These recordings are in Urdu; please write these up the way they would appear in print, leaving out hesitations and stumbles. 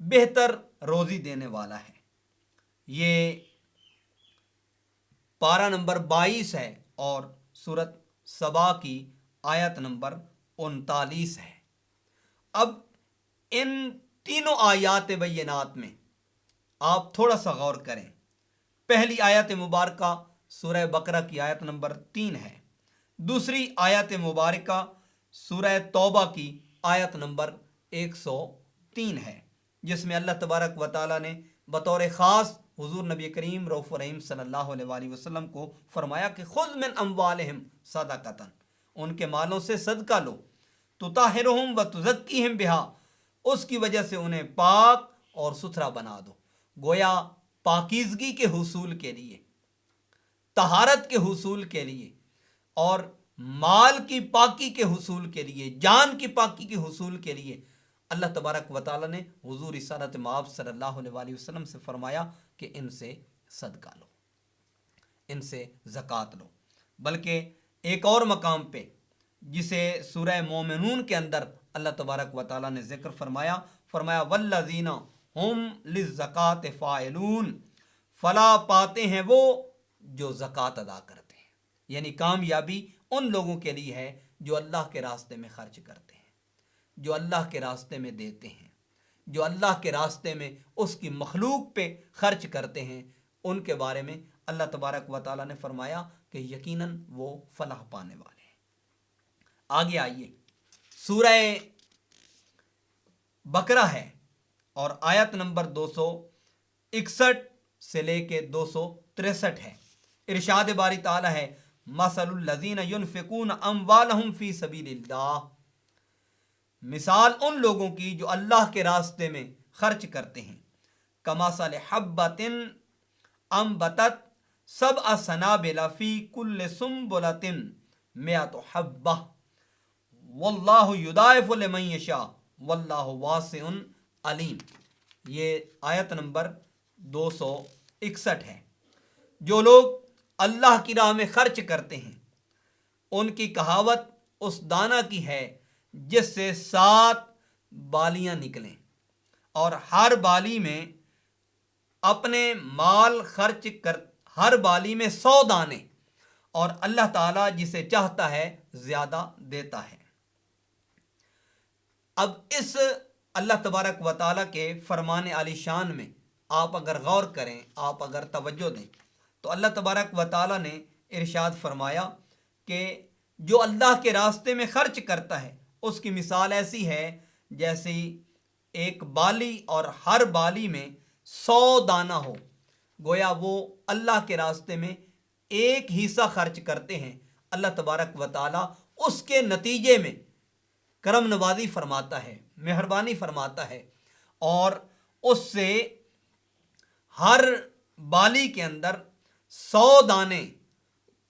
بہتر روزی دینے والا ہے۔ یہ پارہ نمبر 22 ہے اور سورت سبا کی آیت نمبر 39 ہے۔ اب ان تینوں آیات بینات میں آپ تھوڑا سا غور کریں۔ پہلی آیت مبارکہ سورہ بقرہ کی آیت نمبر 3 ہے، دوسری آیت مبارکہ سورہ توبہ کی آیت نمبر 103 ہے، جس میں اللہ تبارک و تعالیٰ نے بطور خاص حضور نبی کریم رؤوف رحیم صلی اللہ علیہ وآلہ وسلم کو فرمایا کہ خذ من اموالہم صدقۃ، ان کے مالوں سے صدقہ لو، تطہرہم وتزکیہم بہا، اس کی وجہ سے انہیں پاک اور ستھرا بنا دو۔ گویا پاکیزگی کے حصول کے لیے، طہارت کے حصول کے لیے اور مال کی پاکی کے حصول کے لیے، جان کی پاکی کے حصول کے لیے اللہ تبارک و تعالیٰ نے حضور رسالت مآب صلی اللہ علیہ وآلہ وسلم سے فرمایا کہ ان سے صدقہ لو، ان سے زکوٰۃ لو۔ بلکہ ایک اور مقام پہ جسے سورہ مومنون کے اندر اللہ تبارک و تعالیٰ نے ذکر فرمایا والذین ہم للزکوٰۃ فاعلون، فلاح پاتے ہیں وہ جو زکوٰۃ ادا کرتے ہیں، یعنی کامیابی ان لوگوں کے لیے ہے جو اللہ کے راستے میں خرچ کرتے ہیں، جو اللہ کے راستے میں دیتے ہیں، جو اللہ کے راستے میں اس کی مخلوق پہ خرچ کرتے ہیں، ان کے بارے میں اللہ تبارک و تعالیٰ نے فرمایا کہ یقیناً وہ فلاح پانے والے ہیں۔ آگے آئیے، سورہ بقرہ ہے اور آیت نمبر 261 سے لے کے 263 ہے۔ ارشاد باری تعالیٰ ہے مثل الذین ینفقون اموالہم فی سبیل اللہ، مثال ان لوگوں کی جو اللہ کے راستے میں خرچ کرتے ہیں، کمثل حبۃ انبتت سبع سنابل فی کل سنبلۃ مئۃ حبۃ واللہ یضاعف لمن یشاء واللہ واسع علیم۔ یہ آیت نمبر 261 ہے۔ جو لوگ اللہ کی راہ میں خرچ کرتے ہیں، ان کی کہاوت اس دانہ کی ہے جس سے 7 بالیاں نکلیں اور ہر بالی میں اپنے مال خرچ کر، ہر بالی میں 100 دانے، اور اللہ تعالیٰ جسے چاہتا ہے زیادہ دیتا ہے۔ اب اس اللہ تبارک و تعالیٰ کے فرمان عالی شان میں آپ اگر غور کریں، آپ اگر توجہ دیں تو اللہ تبارک و تعالیٰ نے ارشاد فرمایا کہ جو اللہ کے راستے میں خرچ کرتا ہے اس کی مثال ایسی ہے جیسے ایک بالی اور ہر بالی میں 100 دانہ ہو۔ گویا وہ اللہ کے راستے میں ایک حصہ خرچ کرتے ہیں، اللہ تبارک و تعالیٰ اس کے نتیجے میں کرم نوازی فرماتا ہے، مہربانی فرماتا ہے، اور اس سے ہر بالی کے اندر 100 دانے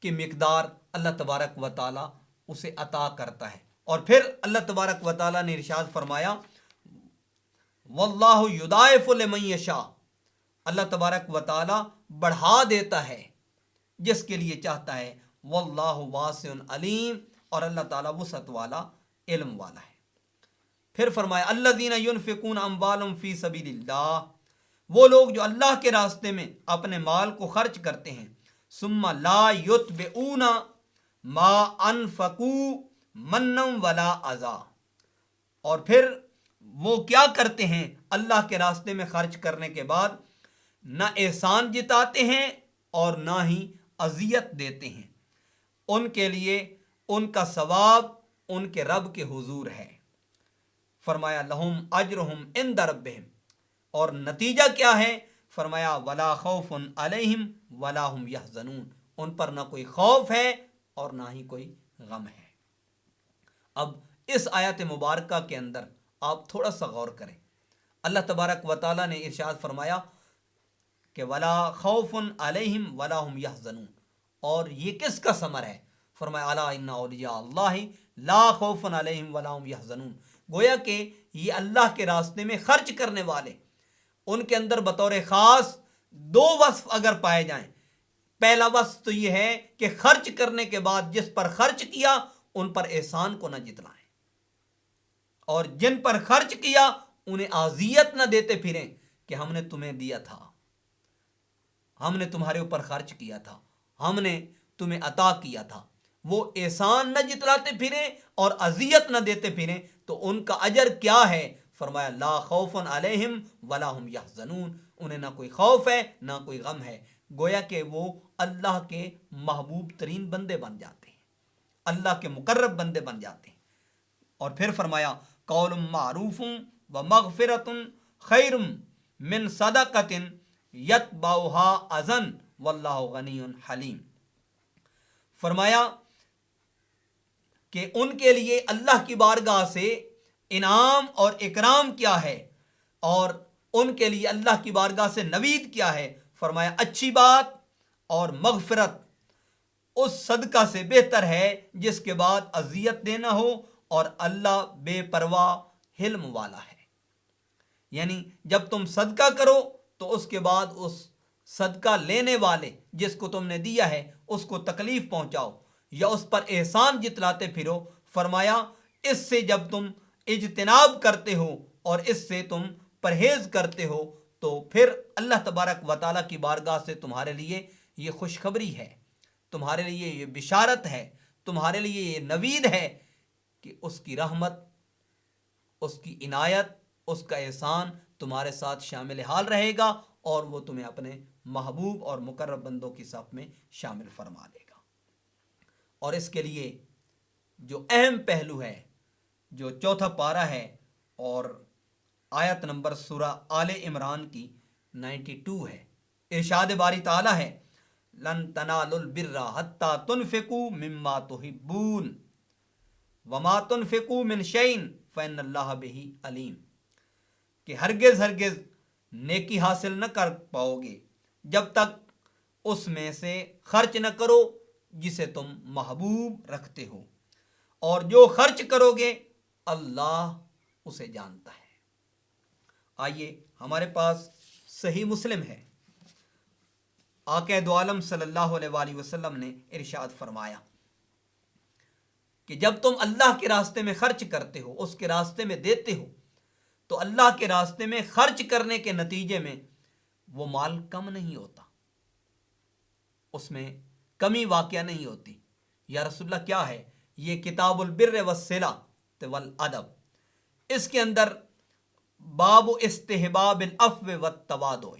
کی مقدار اللہ تبارک و تعالیٰ اسے عطا کرتا ہے۔ اور پھر اللہ تبارک و تعالیٰ نے ارشاد فرمایا واللہ یضاعف لمن یشاء، اللہ تبارک و تعالیٰ بڑھا دیتا ہے جس کے لیے چاہتا ہے، واللہ واسع علیم، اور اللہ تعالیٰ وسعت والا، علم والا ہے۔ پھر فرمایا الذین ینفقون اموالہم فی سبیل اللہ، وہ لوگ جو اللہ کے راستے میں اپنے مال کو خرچ کرتے ہیں، ثم لا یتبعون ما انفقوا منا ولا اذی، اور پھر وہ کیا کرتے ہیں اللہ کے راستے میں خرچ کرنے کے بعد نہ احسان جتاتے ہیں اور نہ ہی اذیت دیتے ہیں، ان کے لیے ان کا ثواب ان کے رب کے حضور ہے۔ فرمایا لہم اجرہم عند ربہم، اور نتیجہ کیا ہے؟ فرمایا ولا خوف علیہم ولا ہم یحزنون، ان پر نہ کوئی خوف ہے اور نہ ہی کوئی غم ہے۔ اب اس آیت مبارکہ کے اندر آپ تھوڑا سا غور کریں۔ اللہ تبارک و تعالیٰ نے ارشاد فرمایا کہ ولا خوف علیہم ولا ہم یحزنون، اور یہ کس کا ثمر ہے؟ فرمایا الا ان اولیاء اللہ لا خوف علیہم ولا ہم یحزنون، گویا کہ یہ اللہ کے راستے میں خرچ کرنے والے، ان کے اندر بطور خاص 2 وصف اگر پائے جائیں۔ پہلا وصف تو یہ ہے کہ خرچ کرنے کے بعد جس پر خرچ کیا ان پر احسان کو نہ جتلائیں، اور جن پر خرچ کیا انہیں اذیت نہ دیتے پھریں کہ ہم نے تمہیں دیا تھا، ہم نے تمہارے اوپر خرچ کیا تھا، ہم نے تمہیں عطا کیا تھا، وہ احسان نہ جتلاتے پھریں اور اذیت نہ دیتے پھریں تو ان کا اجر کیا ہے؟ فرمایا لا خوف علیہم ولا هم یحزنون، انہیں نہ کوئی خوف ہے نہ کوئی غم ہے۔ گویا کہ وہ اللہ کے محبوب ترین بندے بن جاتے ہیں، اللہ کے مقرب بندے بن جاتے ہیں۔ اور پھر فرمایا قول معروف و مغفرۃ خیر من صدقۃ یتبعها اذى واللہ غنی حلیم۔ فرمایا کہ ان کے لیے اللہ کی بارگاہ سے انعام اور اکرام کیا ہے، اور ان کے لیے اللہ کی بارگاہ سے نوید کیا ہے؟ فرمایا اچھی بات اور مغفرت اس صدقہ سے بہتر ہے جس کے بعد اذیت دینا ہو، اور اللہ بے پرواہ حلم والا ہے۔ یعنی جب تم صدقہ کرو تو اس کے بعد اس صدقہ لینے والے جس کو تم نے دیا ہے اس کو تکلیف پہنچاؤ یا اس پر احسان جتلاتے پھرو، فرمایا اس سے جب تم اجتناب کرتے ہو اور اس سے تم پرہیز کرتے ہو تو پھر اللہ تبارک و تعالیٰ کی بارگاہ سے تمہارے لیے یہ خوشخبری ہے، تمہارے لیے یہ بشارت ہے، تمہارے لیے یہ نوید ہے کہ اس کی رحمت، اس کی عنایت، اس کا احسان تمہارے ساتھ شامل حال رہے گا، اور وہ تمہیں اپنے محبوب اور مقرب بندوں کی صف میں شامل فرما دے گا۔ اور اس کے لیے جو اہم پہلو ہے، جو چوتھا پارہ ہے اور آیت نمبر سورہ آل عمران کی 92 ہے، ارشاد باری تعالیٰ ہے لن تنالوا البر حتی تنفقوا مما تحبون وما تنفقوا من شیء فإن اللہ بہ علیم، کہ ہرگز نیکی حاصل نہ کر پاؤ گے جب تک اس میں سے خرچ نہ کرو جسے تم محبوب رکھتے ہو، اور جو خرچ کرو گے اللہ اسے جانتا ہے۔ آئیے، ہمارے پاس صحیح مسلم ہے، آقا دو عالم صلی اللہ علیہ وآلہ وسلم نے ارشاد فرمایا کہ جب تم اللہ کے راستے میں خرچ کرتے ہو، اس کے راستے میں دیتے ہو، تو اللہ کے راستے میں خرچ کرنے کے نتیجے میں وہ مال کم نہیں ہوتا، اس میں کمی واقع نہیں ہوتی۔ یا رسول اللہ کیا ہے؟ یہ کتاب البر والصلۃ والادب، اس کے اندر باب استحباب العفو والتواضع،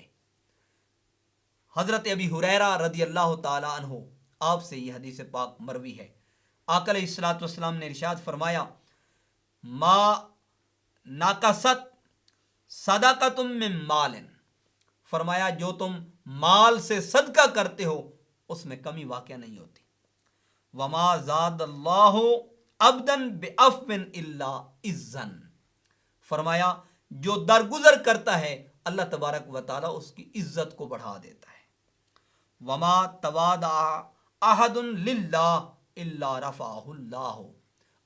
حضرت ابی ہریرہ رضی اللہ تعالی عنہ آپ سے یہ حدیث پاک مروی ہے، آقا علیہ الصلوۃ والسلام نے ارشاد فرمایا ما ناقصت صدقۃ من مال، فرمایا جو تم مال سے صدقہ کرتے ہو اس میں کمی واقع نہیں ہوتی، وما زاد اللہ عبدا بعفو الا عزا، فرمایا جو درگزر کرتا ہے اللہ تبارک و تعالی اس کی عزت کو بڑھا دیتا ہے، وما تواضع احد للہ الا رفعہ اللہ،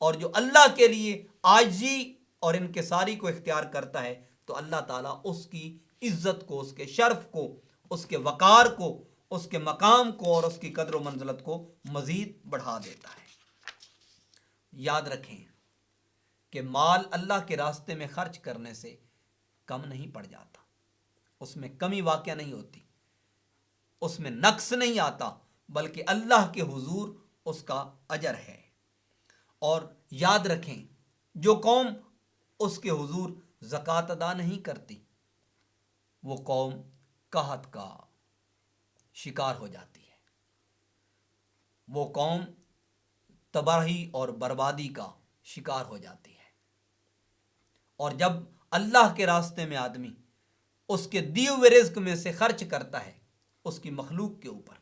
اور جو اللہ کے لیے عاجزی اور انکساری کو اختیار کرتا ہے تو اللہ تعالیٰ اس کی عزت کو، اس کے شرف کو، اس کے وقار کو، اس کے مقام کو اور اس کی قدر و منزلت کو مزید بڑھا دیتا ہے۔ یاد رکھیں کہ مال اللہ کے راستے میں خرچ کرنے سے کم نہیں پڑ جاتا، اس میں کمی واقع نہیں ہوتی، اس میں نقص نہیں آتا، بلکہ اللہ کے حضور اس کا اجر ہے۔ اور یاد رکھیں جو قوم اس کے حضور زکوٰۃ ادا نہیں کرتی وہ قوم قحط کا شکار ہو جاتی ہے، وہ قوم تباہی اور بربادی کا شکار ہو جاتی ہے۔ اور جب اللہ کے راستے میں آدمی اس کے دیے ہوئے رزق میں سے خرچ کرتا ہے اس کی مخلوق کے اوپر،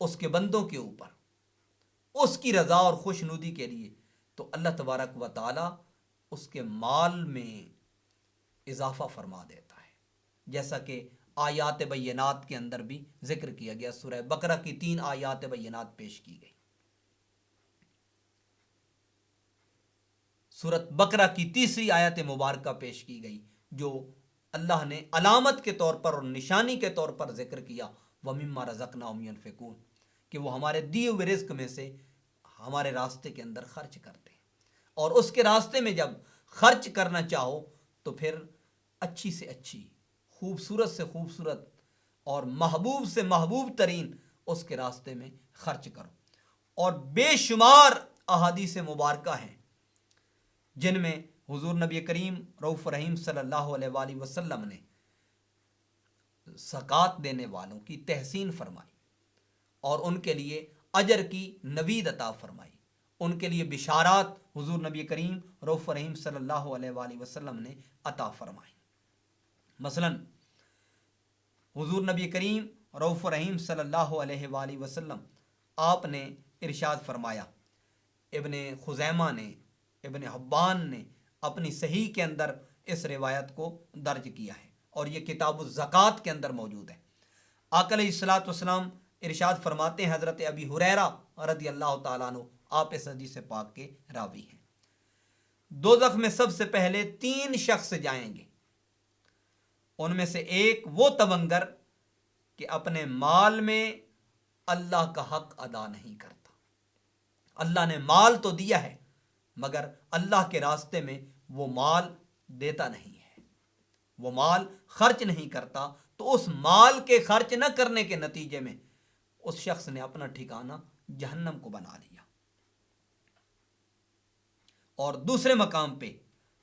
اس کے بندوں کے اوپر، اس کی رضا اور خوشنودی کے لیے، تو اللہ تبارک و تعالی اس کے مال میں اضافہ فرما دیتا ہے، جیسا کہ آیات بینات کے اندر بھی ذکر کیا گیا۔ سورہ بقرہ کی 3 آیات بینات پیش کی گئی، سورۃ بقرہ کی 3 آیت مبارکہ پیش کی گئی، جو اللہ نے علامت کے طور پر اور نشانی کے طور پر ذکر کیا وَمِمَّا رَزَقْنَاهُمْ يُنْفِقُونَ، کہ وہ ہمارے دیے ہوئے رزق میں سے ہمارے راستے کے اندر خرچ کرتے ہیں، اور اس کے راستے میں جب خرچ کرنا چاہو تو پھر اچھی سے اچھی، خوبصورت سے خوبصورت اور محبوب سے محبوب ترین اس کے راستے میں خرچ کرو۔ اور بے شمار احادیث مبارکہ ہیں جن میں حضور نبی کریم رؤوف رحیم صلی اللہ علیہ وآلہ وسلم نے زکوٰۃ دینے والوں کی تحسین فرمائی اور ان کے لیے اجر کی نوید عطا فرمائی، ان کے لیے بشارات حضور نبی کریم رؤوف رحیم صلی اللہ علیہ وآلہ وسلم نے عطا فرمائی۔ مثلا حضور نبی کریم رؤوف رحیم صلی اللہ علیہ وآلہ وسلم آپ نے ارشاد فرمایا، ابن خزیمہ نے، ابن حبان نے اپنی صحیح کے اندر اس روایت کو درج کیا ہے اور یہ کتاب الزکوٰۃ کے اندر موجود ہے۔ آقا علیہ الصلوۃ والسلام ارشاد فرماتے ہیں، حضرت ابی ہریرہ رضی اللہ تعالیٰ عنہ آپ اس حدیث پاک کے راوی ہیں، دوزخ میں سب سے پہلے 3 شخص جائیں گے، ان میں سے ایک وہ تونگر کہ اپنے مال میں اللہ کا حق ادا نہیں کرتا۔ اللہ نے مال تو دیا ہے مگر اللہ کے راستے میں وہ مال دیتا نہیں ہے، وہ مال خرچ نہیں کرتا، تو اس مال کے خرچ نہ کرنے کے نتیجے میں اس شخص نے اپنا ٹھکانہ جہنم کو بنا لیا۔ اور دوسرے مقام پہ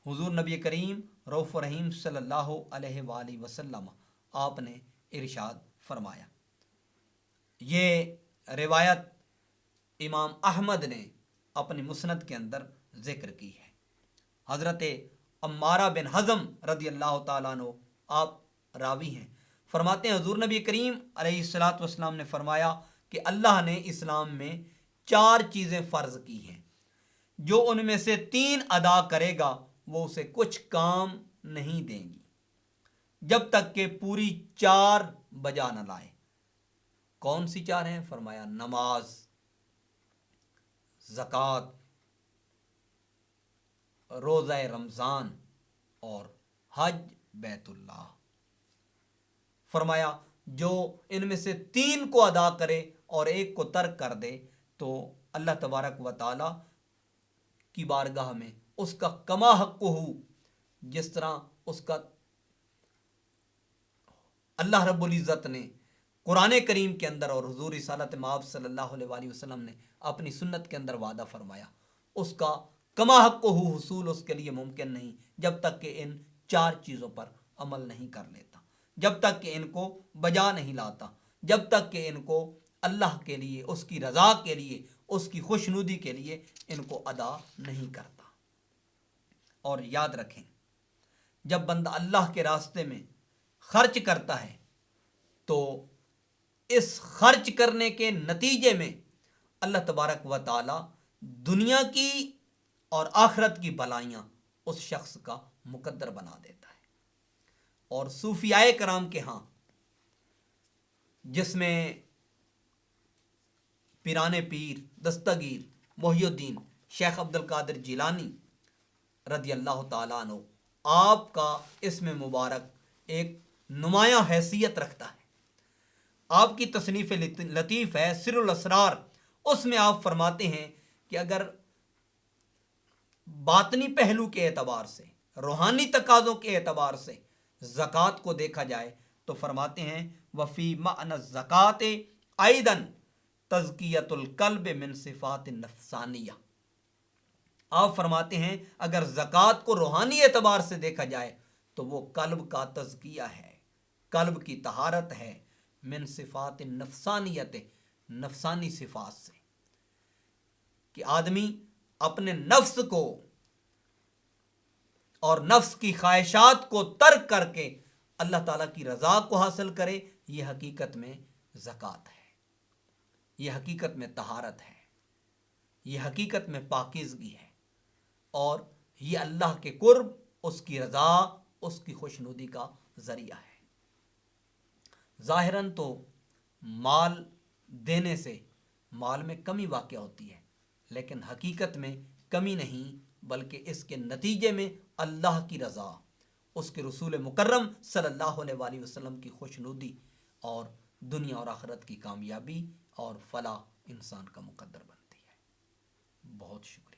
حضور نبی کریم رؤوف رحیم صلی اللہ علیہ وآلہ وسلم آپ نے ارشاد فرمایا، یہ روایت امام احمد نے اپنی مسند کے اندر ذکر کی ہے۔ حضرت عمارہ بن حزم رضی اللہ تعالیٰ عنہ آپ راوی ہیں، فرماتے ہیں حضور نبی کریم علیہ الصلوۃ والسلام نے فرمایا کہ اللہ نے اسلام میں 4 چیزیں فرض کی ہیں، جو ان میں سے 3 ادا کرے گا وہ اسے کچھ کام نہیں دیں گی جب تک کہ پوری 4 بجا نہ لائے۔ کون سی 4 ہیں؟ فرمایا نماز، زکوٰۃ، روزہ رمضان اور حج بیت اللہ۔ فرمایا جو ان میں سے 3 کو ادا کرے اور ایک کو ترک کر دے تو اللہ تبارک و تعالی کی بارگاہ میں اس کا کما حق ہو، جس طرح اس کا اللہ رب العزت نے قرآن کریم کے اندر اور حضور رسالت مآب صلی اللہ علیہ وآلہ وسلم نے اپنی سنت کے اندر وعدہ فرمایا، اس کا کما حق ہو حصول اس کے لیے ممکن نہیں جب تک کہ ان 4 چیزوں پر عمل نہیں کر لیتا، جب تک کہ ان کو بجا نہیں لاتا، جب تک کہ ان کو اللہ کے لیے، اس کی رضا کے لیے، اس کی خوشنودی کے لیے ان کو ادا نہیں کرتا۔ اور یاد رکھیں، جب بندہ اللہ کے راستے میں خرچ کرتا ہے تو اس خرچ کرنے کے نتیجے میں اللہ تبارک و تعالی دنیا کی اور آخرت کی بلائیاں اس شخص کا مقدر بنا دیتا ہے۔ اور صوفیاء کرام کے ہاں، جس میں پیران پیر دستگیر محی الدین شیخ عبد القادر جیلانی رضی اللہ تعالیٰ عنہ، آپ کا اسم مبارک ایک نمایاں حیثیت رکھتا ہے۔ آپ کی تصنیف لطیف ہے سر الاسرار، اس میں آپ فرماتے ہیں کہ اگر باطنی پہلو کے اعتبار سے، روحانی تقاضوں کے اعتبار سے زکوٰۃ کو دیکھا جائے تو فرماتے ہیں وفی معنی الزکوٰۃ ایضا تزکیۃ القلب من صفات النفسانیہ۔ آپ فرماتے ہیں اگر زکوٰۃ کو روحانی اعتبار سے دیکھا جائے تو وہ قلب کا تزکیہ ہے، قلب کی طہارت ہے، من صفات النفسانیت، نفسانی صفات سے، کہ آدمی اپنے نفس کو اور نفس کی خواہشات کو ترک کر کے اللہ تعالیٰ کی رضا کو حاصل کرے۔ یہ حقیقت میں زکوٰۃ ہے، یہ حقیقت میں طہارت ہے، یہ حقیقت میں پاکیزگی ہے، اور یہ اللہ کے قرب، اس کی رضا، اس کی خوشنودی کا ذریعہ ہے۔ ظاہراً تو مال دینے سے مال میں کمی واقع ہوتی ہے، لیکن حقیقت میں کمی نہیں، بلکہ اس کے نتیجے میں اللہ کی رضا، اس کے رسول مکرم صلی اللہ علیہ وآلہ وسلم کی خوشنودی اور دنیا اور آخرت کی کامیابی اور فلاح انسان کا مقدر بنتی ہے۔ بہت شکریہ۔